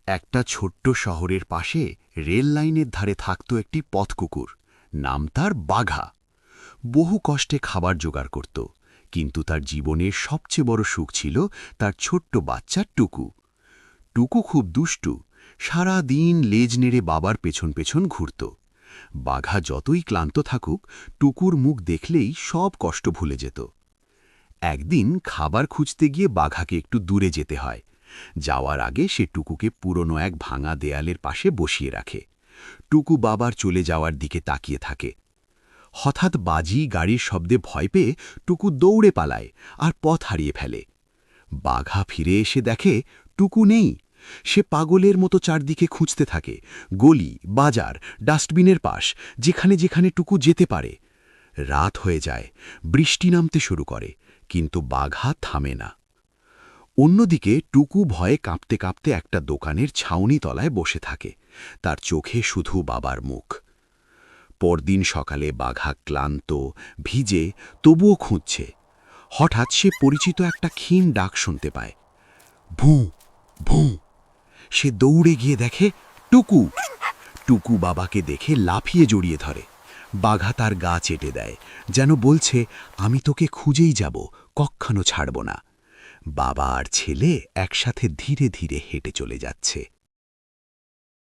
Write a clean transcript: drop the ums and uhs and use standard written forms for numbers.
একটা ছোট্ট শহরের পাশে রেল লাইনের ধারে থাকত একটি পথকুকুর। নাম তার বাঘা। বহু কষ্টে খাবার জোগাড় করত, কিন্তু তার জীবনের সবচেয়ে বড় সুখ ছিল তার ছোট্ট বাচ্চা টুকু। টুকু খুব দুষ্টু, সারা দিন লেজ নেড়ে বাবার পেছন পেছন ঘুরত। বাঘা যতই ক্লান্ত থাকুক, টুকুর মুখ দেখলেই সব কষ্ট ভুলে যেত। একদিন খাবার খুঁজতে গিয়ে বাঘাকে একটু দূরে যেতে হয়। যাওয়ার আগে সে টুকুকে পুরনো এক ভাঙা দেয়ালের পাশে বসিয়ে রাখে। টুকু বাবার চলে যাওয়ার দিকে তাকিয়ে থাকে। হঠাৎ বাজি গাড়ির শব্দে ভয় পেয়ে টুকু দৌড়ে পালায় আর পথ হারিয়ে ফেলে। বাঘা ফিরে এসে দেখে টুকু নেই। সে পাগলের মতো চারদিকে খুঁজতে থাকে, গলি, বাজার, ডাস্টবিনের পাশ, যেখানে যেখানে টুকু যেতে পারে। রাত হয়ে যায়, বৃষ্টি নামতে শুরু করে, কিন্তু বাঘা থামে না। অন্যদিকে টুকু ভয়ে কাঁপতে কাঁপতে একটা দোকানের ছাউনি তলায় বসে থাকে, তার চোখে শুধু বাবার মুখ। পরদিন সকালে বাঘা ক্লান্ত, ভিজে, তবুও খুঁজছে। হঠাৎ সে পরিচিত একটা ক্ষীণ ডাক শুনতে পায়, ভুঁ ভুঁ। সে দৌড়ে গিয়ে দেখে টুকু। টুকু বাবাকে দেখে লাফিয়ে জড়িয়ে ধরে। বাঘা তার গা চেটে দেয়, যেন বলছে, আমি তোকে খুঁজেই যাব, কক্ষনো ছাড়ব না। বাবা আর ছেলে একসাথে ধীরে ধীরে হেঁটে চলে যাচ্ছে।